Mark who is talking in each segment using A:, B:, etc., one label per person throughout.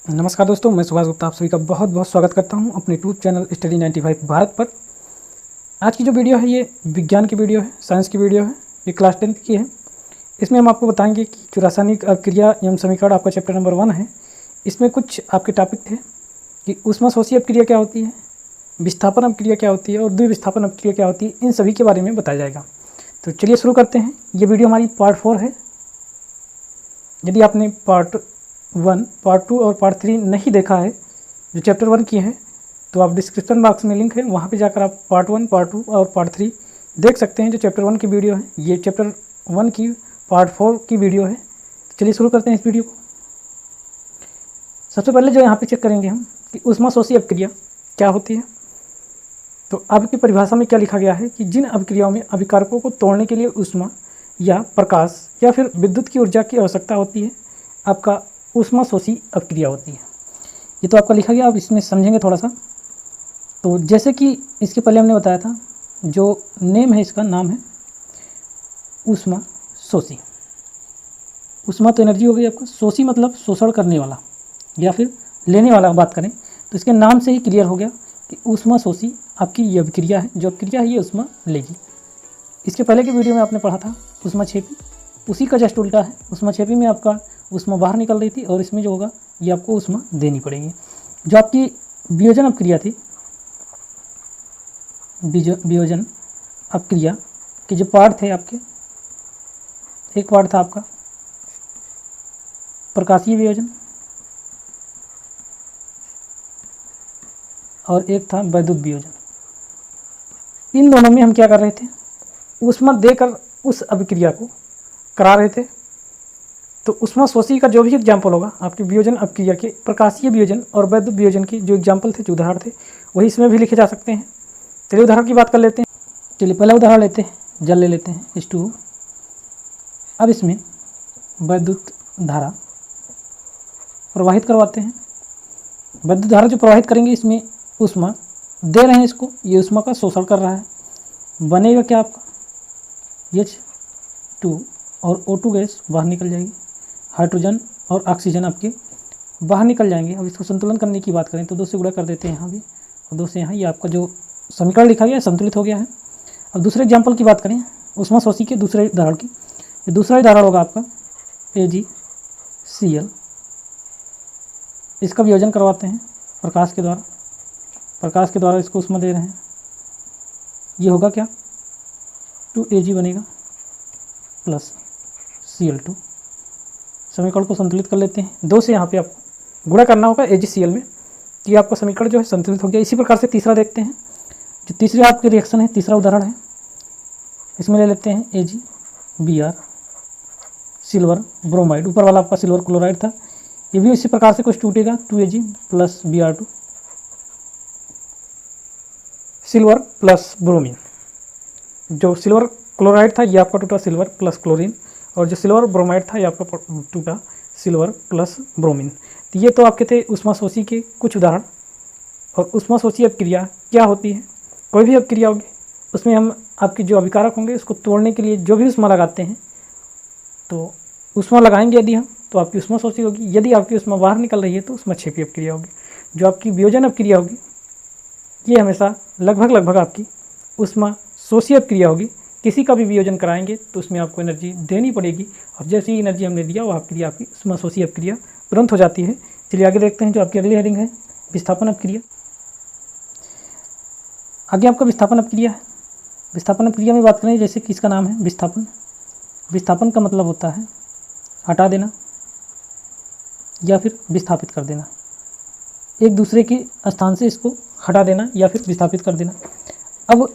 A: नमस्कार दोस्तों, मैं सुभाष गुप्ता आप सभी का बहुत बहुत स्वागत करता हूं अपने यूट्यूब चैनल स्टडी 95 भारत पर। आज की जो वीडियो है ये विज्ञान की वीडियो है, साइंस की वीडियो है। ये क्लास 10 की है। इसमें हम आपको बताएंगे कि जो रासायनिक अभिक्रिया एवं समीकरण आपका चैप्टर नंबर 1 है, इसमें कुछ आपके टॉपिक थे कि ऊष्माशोषी अभिक्रिया क्या होती है, विस्थापन अभिक्रिया क्या होती है और द्विविस्थापन अभिक्रिया क्या होती है। इन सभी के बारे में बताया जाएगा। तो चलिए शुरू करते हैं। ये वीडियो हमारी पार्ट 4 है। यदि आपने पार्ट 1, पार्ट 2 और पार्ट 3 नहीं देखा है, जो चैप्टर 1 की है, तो आप डिस्क्रिप्शन बॉक्स में लिंक है, वहाँ पे जाकर आप पार्ट 1, पार्ट 2 और पार्ट 3 देख सकते हैं। जो चैप्टर 1 की वीडियो है, ये चैप्टर 1 की पार्ट 4 की वीडियो है। तो चलिए शुरू करते हैं इस वीडियो को। सबसे पहले जो यहाँ पे चेक करेंगे हम कि ऊष्माशोषी अभिक्रिया क्या होती है। तो आपकी परिभाषा में क्या लिखा गया है कि जिन अभिक्रियाओं में अभिकारकों को तोड़ने के लिए ऊष्मा या प्रकाश या फिर विद्युत की ऊर्जा की आवश्यकता होती है, आपका ऊष्माशोषी अभिक्रिया होती है। ये तो आपका लिखा गया। अब इसमें समझेंगे थोड़ा सा। तो जैसे कि इसके पहले हमने बताया था, जो नेम है, इसका नाम है ऊष्माशोषी। ऊष्मा तो एनर्जी हो गई आपका, शोषी मतलब शोषण करने वाला या फिर लेने वाला बात करें तो इसके नाम से ही क्लियर हो गया कि ऊष्माशोषी आपकी ये अभिक्रिया है। जो अभिक्रिया है ये ऊष्मा लेगी। इसके पहले की वीडियो में आपने पढ़ा था ऊष्माक्षेपी, उसी का जस्ट उल्टा है। ऊष्माक्षेपी में आपका ऊष्मा बाहर निकल रही थी और इसमें जो होगा ये आपको ऊष्मा देनी पड़ेगी। जो आपकी वियोजन अभिक्रिया थी, वियोजन अभिक्रिया के जो पार्ट थे आपके, एक पार्ट था आपका प्रकाशीय वियोजन और एक था वैद्युत वियोजन। इन दोनों में हम क्या कर रहे थे, ऊष्मा देकर उस अभिक्रिया को करा रहे थे। तो ऊष्माशोषी का जो भी एग्जाम्पल होगा आपके वियोजन अभिक्रिया के, प्रकाशीय वियोजन और वैद्युत वियोजन के जो एग्जाम्पल थे, जो उदाहरण थे, वही इसमें भी लिखे जा सकते हैं। चलिए उदाहरण की बात कर लेते हैं। चलिए पहला उदाहरण लेते हैं, जल ले लेते हैं H2O। अब इसमें वैद्युत धारा प्रवाहित करवाते हैं। वैद्युत धारा जो प्रवाहित करेंगे, इसमें ऊष्मा दे रहे हैं इसको, ये ऊष्मा का शोषण कर रहा है। बनेगा क्या आपका H2 और O2 गैस बाहर निकल जाएगी। हाइड्रोजन और ऑक्सीजन आपके बाहर निकल जाएंगे। अब इसको संतुलन करने की बात करें तो 2 से गुणा कर देते हैं यहाँ भी और 2 से यहाँ। ये आपका जो समीकरण लिखा गया है संतुलित हो गया है। अब दूसरे एग्जाम्पल की बात करें ऊष्माशोषी के दूसरे उदाहरण की, ये दूसरा उदाहरण होगा आपका AgCl। इसका वियोजन करवाते हैं प्रकाश के द्वारा। प्रकाश के द्वारा इसको ऊष्मा दे रहे हैं। ये होगा क्या, 2Ag बनेगा प्लस Cl2। समीकरण को संतुलित कर लेते हैं। 2 से यहाँ पे आपको गुणा करना होगा AgCl में, कि आपका समीकरण जो है संतुलित हो गया। इसी प्रकार से तीसरा देखते हैं। जो तीसरे आपके रिएक्शन है, तीसरा उदाहरण है, इसमें ले लेते हैं AgBr, सिल्वर ब्रोमाइड। ऊपर वाला आपका सिल्वर क्लोराइड था, ये भी इसी प्रकार से कुछ टूटेगा, 2Ag plus Br2, silver plus bromine. जो सिल्वर क्लोराइड था ये आपका टूटा सिल्वर प्लस क्लोरीन, और जो सिल्वर ब्रोमाइड था ये आपका टूटा सिल्वर प्लस ब्रोमीन। तो ये तो आपके थे ऊष्माशोषी के कुछ उदाहरण। और ऊष्माशोषी अभिक्रिया क्या होती है, कोई भी अभिक्रिया होगी उसमें हम आपके जो अभिकारक होंगे उसको तोड़ने के लिए जो भी ऊष्मा लगाते हैं, तो ऊष्मा लगाएंगे यदि हम, तो आपकी ऊष्माशोषी होगी। यदि आपकी ऊष्मा बाहर निकल रही है तो ऊष्माक्षेपी अभिक्रिया होगी। जो आपकी वियोजन अभिक्रिया होगी ये हमेशा लगभग आपकी ऊष्माशोषी अभिक्रिया होगी। किसी का भी वियोजन कराएंगे तो उसमें आपको एनर्जी देनी पड़ेगी, और जैसी एनर्जी हमने दिया वो आपके लिए आपकी ऊष्माशोषी अभिक्रिया तुरंत हो जाती है। चलिए आगे देखते हैं। जो आपकी अगली हेडिंग है विस्थापन अभिक्रिया। आगे आपका विस्थापन अभिक्रिया है। विस्थापन अभिक्रिया में बात करें, जैसे कि इसका नाम है विस्थापन। विस्थापन का मतलब होता है हटा देना या फिर विस्थापित कर देना, एक दूसरे के स्थान से इसको हटा देना या फिर विस्थापित कर देना। अब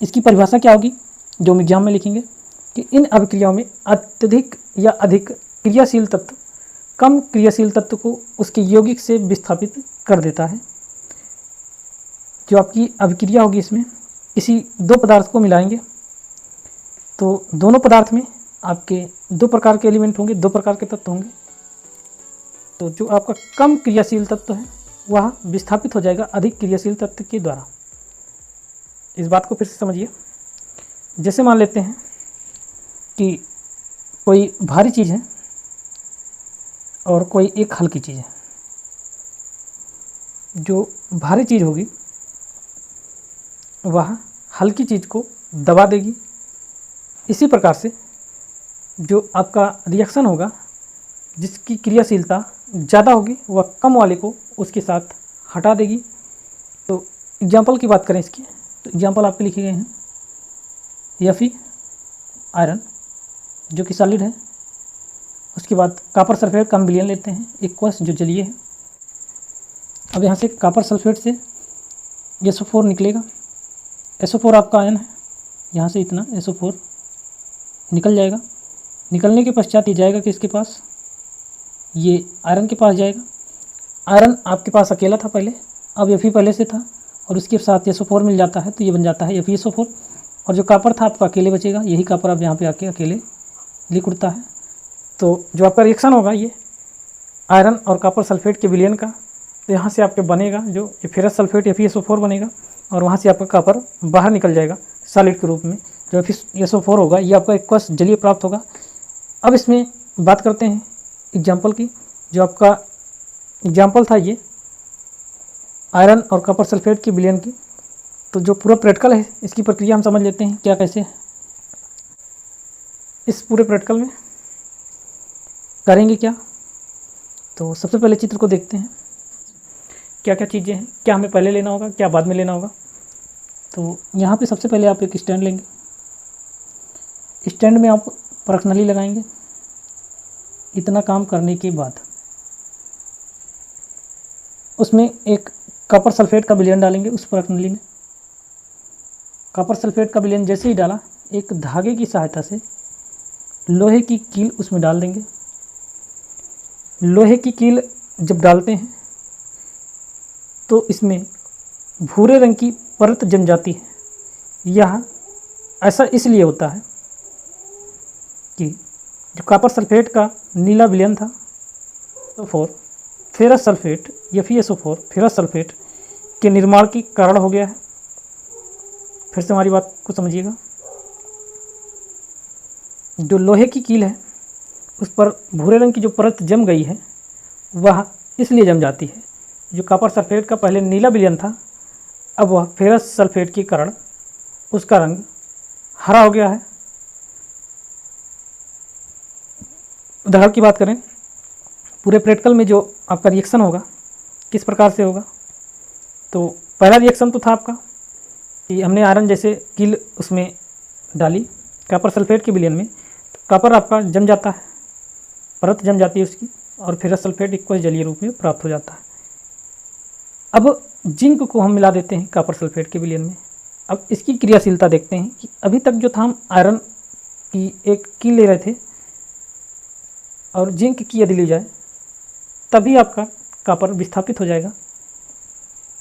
A: इसकी परिभाषा क्या होगी, जो हम एग्जाम में लिखेंगे कि इन अभिक्रियाओं में अत्यधिक या अधिक क्रियाशील तत्व कम क्रियाशील तत्व को उसके यौगिक से विस्थापित कर देता है। जो आपकी अभिक्रिया होगी इसमें किसी 2 पदार्थ को मिलाएंगे, तो दोनों पदार्थ में आपके 2 प्रकार के एलिमेंट होंगे, 2 प्रकार के तत्व होंगे। तो जो आपका कम क्रियाशील तत्व है वह विस्थापित हो जाएगा अधिक क्रियाशील तत्व के द्वारा। इस बात को फिर से समझिए। जैसे मान लेते हैं कि कोई भारी चीज़ है और कोई एक हल्की चीज़ है। जो भारी चीज़ होगी वह हल्की चीज़ को दबा देगी। इसी प्रकार से जो आपका रिएक्शन होगा, जिसकी क्रियाशीलता ज़्यादा होगी, वह कम वाले को उसके साथ हटा देगी। तो एग्जाम्पल की बात करें इसकी, तो एग्जाम्पल आपके लिखे गए हैं Fe आयरन जो कि सॉलिड है, उसके बाद कॉपर सल्फेट का हम विलयन लेते हैं एक्वस जो जलीय है। अब यहाँ से कॉपर सल्फेट से SO4 निकलेगा। SO4 आपका आयन है, यहाँ से इतना SO4 निकल जाएगा। निकलने के पश्चात ये जाएगा किसके पास, ये आयरन के पास जाएगा। आयरन आपके पास अकेला था पहले, अब Fe पहले से था और उसके साथ SO4 मिल जाता है तो ये बन जाता है FeSO4। और जो कॉपर था आपका अकेले बचेगा, यही कॉपर अब यहाँ पे आके अकेले लिख उठता है। तो जो आपका रिएक्शन होगा ये आयरन और कॉपर सल्फेट के विलयन का, तो यहाँ से आपके बनेगा जो फेरस सल्फेट FeSO4 बनेगा और वहाँ से आपका कॉपर बाहर निकल जाएगा सॉलिड के रूप में। जो FeSO4 होगा ये आपका एक्वस जलीय प्राप्त होगा। अब इसमें बात करते हैं एग्जाम्पल की। जो आपका एग्जाम्पल था ये आयरन और कॉपर सल्फेट की विलयन की, तो जो पूरा प्रैक्टिकल है इसकी प्रक्रिया हम समझ लेते हैं क्या कैसे है। इस पूरे प्रैक्टिकल में करेंगे क्या, तो सबसे पहले चित्र को देखते हैं क्या क्या चीज़ें हैं, क्या हमें पहले लेना होगा, क्या बाद में लेना होगा। तो यहाँ पे सबसे पहले आप एक स्टैंड लेंगे। स्टैंड में आप परख नली लगाएंगे। इतना काम करने के बाद उसमें एक कॉपर सल्फेट का विलयन डालेंगे उस परख नली में। कॉपर सल्फेट का विलयन जैसे ही डाला, एक धागे की सहायता से लोहे की कील उसमें डाल देंगे। लोहे की कील जब डालते हैं तो इसमें भूरे रंग की परत जम जाती है। यह ऐसा इसलिए होता है कि जो कॉपर सल्फेट का नीला विलयन था SO4 ferrous sulphate FeSO4 ferrous sulphate के निर्माण की कारण हो गया है। फिर से हमारी बात को समझिएगा। जो लोहे की कील है उस पर भूरे रंग की जो परत जम गई है वह इसलिए जम जाती है। जो कॉपर सल्फेट का पहले नीला विलयन था, अब वह फेरस सल्फेट के कारण उसका रंग हरा हो गया है। उदाहरण की बात करें, पूरे प्रैक्टिकल में जो आपका रिएक्शन होगा किस प्रकार से होगा, तो पहला रिएक्शन तो था आपका कि हमने आयरन जैसे कील उसमें डाली कॉपर सल्फेट के विलयन में, तो कॉपर आपका जम जाता है, परत जम जाती है उसकी, और फेरस सल्फेट एक्वस जलीय रूप में प्राप्त हो जाता है। अब जिंक को हम मिला देते हैं कॉपर सल्फेट के विलयन में। अब इसकी क्रियाशीलता देखते हैं कि अभी तक जो था हम आयरन की एक कील ले रहे थे और जिंक की यदि ली जाए तभी आपका कॉपर विस्थापित हो जाएगा।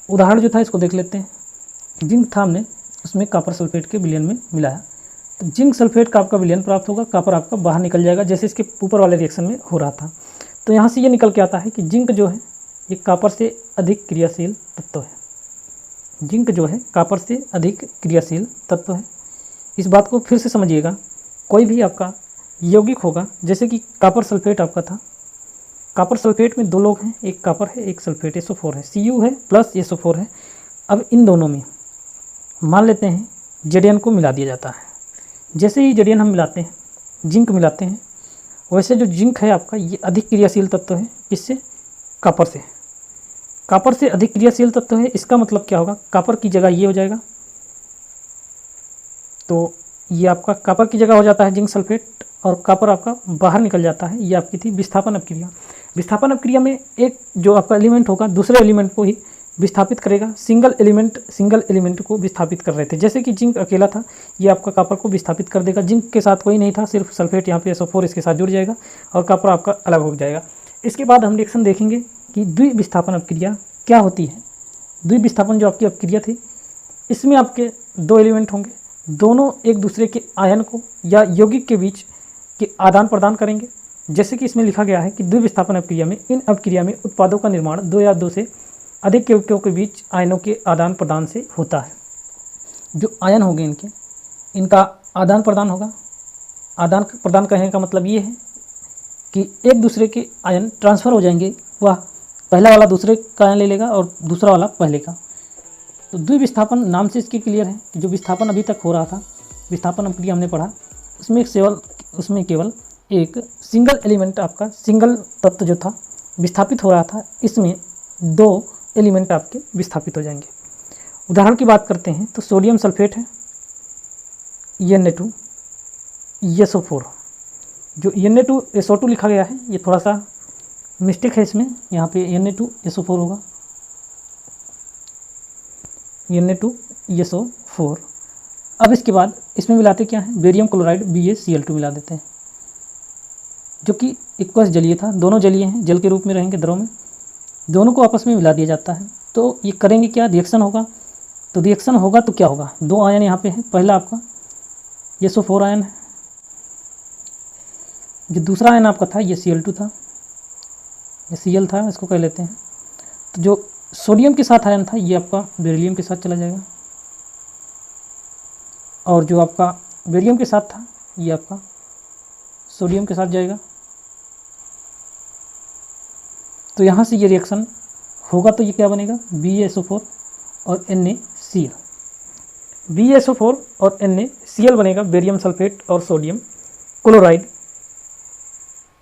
A: उदाहरण जो था इसको देख लेते हैं। जिंक था, हमने उसमें कॉपर सल्फेट के विलयन में मिलाया, तो जिंक सल्फेट का आपका विलयन प्राप्त होगा, कॉपर आपका बाहर निकल जाएगा जैसे इसके ऊपर वाले रिएक्शन में हो रहा था। तो यहाँ से ये निकल के आता है कि जिंक जो है ये कॉपर से अधिक क्रियाशील तत्व है। जिंक जो है कॉपर से अधिक क्रियाशील तत्व है। इस बात को फिर से समझिएगा। कोई भी आपका यौगिक होगा, जैसे कि कॉपर सल्फेट आपका था, कॉपर सल्फेट में दो लोग हैं, एक कॉपर है एक सल्फेट SO4 है, Cu है प्लस SO4 है। अब इन दोनों में मान लेते हैं Zn को मिला दिया जाता है। जैसे ही Zn हम मिलाते हैं, जिंक मिलाते हैं, वैसे जो जिंक है आपका ये अधिक क्रियाशील तत्व है। किससे? कॉपर से। कॉपर से अधिक क्रियाशील तत्व है, इसका मतलब क्या होगा, कॉपर की जगह ये हो जाएगा, तो ये आपका कॉपर की जगह हो जाता है जिंक सल्फेट, और कॉपर आपका बाहर निकल जाता है। ये आपकी थी विस्थापन अपक्रिया। विस्थापन अपक्रिया में एक जो आपका एलिमेंट होगा दूसरे एलिमेंट को ही विस्थापित करेगा। सिंगल एलिमेंट को विस्थापित कर रहे थे, जैसे कि जिंक अकेला था, ये आपका कॉपर को विस्थापित कर देगा। जिंक के साथ कोई नहीं था, सिर्फ सल्फेट यहाँ पे SO4 इसके साथ जुड़ जाएगा और कॉपर आपका अलग हो जाएगा। इसके बाद हम रिएक्शन देखेंगे कि द्विविस्थापन अपक्रिया क्या होती है। द्विविस्थापन जो आपकी अपक्रिया थी, इसमें आपके दो एलिमेंट होंगे, दोनों एक दूसरे के आयन को या यौगिक के बीच के आदान प्रदान करेंगे। जैसे कि इसमें लिखा गया है कि द्विविस्थापन अपक्रिया में, इन अपक्रिया में उत्पादों का निर्माण दो या दो से अधिक यौगिकों के बीच आयनों के आदान प्रदान से होता है। जो आयन होंगे इनका आदान प्रदान होगा। आदान प्रदान कहने का मतलब ये है कि एक दूसरे के आयन ट्रांसफ़र हो जाएंगे, वह पहला वाला दूसरे का आयन ले लेगा और दूसरा वाला पहले का। तो द्विविस्थापन नाम से इसकी क्लियर है कि जो विस्थापन अभी तक हो रहा था, विस्थापन अपक्रिया हमने पढ़ा, उसमें केवल एक सिंगल एलिमेंट आपका, सिंगल तत्व जो था विस्थापित हो रहा था, इसमें 2 एलिमेंट आपके विस्थापित हो जाएंगे। उदाहरण की बात करते हैं तो सोडियम सल्फेट है Na2SO4, जो Na2SO2 लिखा गया है ये थोड़ा सा मिस्टेक है इसमें, यहाँ पे Na2SO4 होगा, Na2SO4। अब इसके बाद इसमें मिलाते क्या है, बेरियम क्लोराइड BaCl2 मिला देते हैं, जो कि एक्वस जलीय था, दोनों जलीय हैं, जल के रूप में रहेंगे द्रव में, दोनों को आपस में मिला दिया जाता है। तो ये करेंगे क्या, रिएक्शन होगा। तो रिएक्शन होगा तो क्या होगा, 2 आयन यहाँ पे है, पहला आपका SO4 आयन है, जो दूसरा आयन आपका था ये Cl2 था, ये Cl था, इसको कह लेते हैं। तो जो सोडियम के साथ आयन था ये आपका बेरिलियम के साथ चला जाएगा, और जो आपका बेरियम के साथ था ये आपका सोडियम के साथ जाएगा। तो यहाँ से ये रिएक्शन होगा तो ये क्या बनेगा, BaSO4 और NaCl, BaSO4 और NaCl बनेगा, बेरियम सल्फेट और सोडियम क्लोराइड।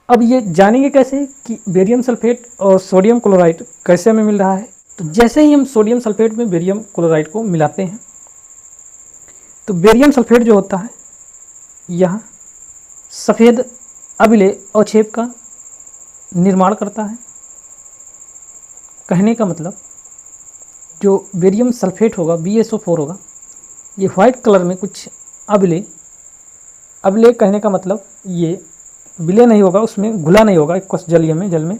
A: अब ये जानेंगे कैसे कि बेरियम सल्फेट और सोडियम क्लोराइड कैसे हमें मिल रहा है। तो जैसे ही हम सोडियम सल्फेट में बेरियम क्लोराइड को मिलाते हैं तो बेरियम सल्फेट जो होता है यह सफ़ेद अबिले अवक्षेप का निर्माण करता है। कहने का मतलब जो बेरियम सल्फेट होगा BaSO4 होगा, ये वाइट कलर में कुछ अबिले कहने का मतलब ये विलय नहीं होगा, उसमें घुला नहीं होगा, एक जलीय में, जल में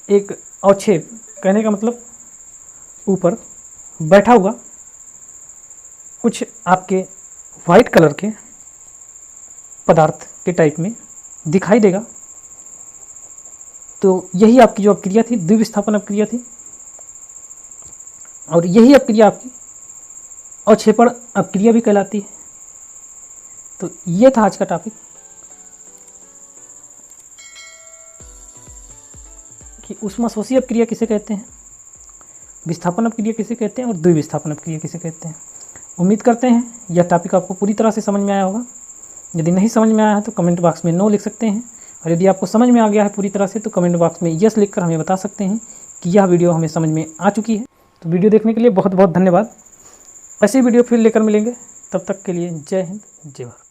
A: एक अवक्षेप, कहने का मतलब ऊपर बैठा हुआ कुछ आपके वाइट कलर के पदार्थ के टाइप में दिखाई देगा। तो यही आपकी जो अपक्रिया थी, द्विविस्थापन अपक्रिया थी, और यही अपक्रिया आपकी अवक्षेपण अपक्रिया भी कहलाती है। तो ये था आज का टॉपिक कि ऊष्माशोषी अपक्रिया किसे कहते हैं, विस्थापन अपक्रिया किसे कहते हैं और द्विविस्थापन अपक्रिया किसे कहते हैं। उम्मीद करते हैं यह टॉपिक आपको पूरी तरह से समझ में आया होगा। यदि नहीं समझ में आया है तो कमेंट बॉक्स में नो लिख सकते हैं, और यदि आपको समझ में आ गया है पूरी तरह से तो कमेंट बॉक्स में यस लिखकर हमें बता सकते हैं कि यह वीडियो हमें समझ में आ चुकी है। तो वीडियो देखने के लिए बहुत बहुत धन्यवाद। ऐसी वीडियो फिर लेकर मिलेंगे, तब तक के लिए जय हिंद, जय भारत।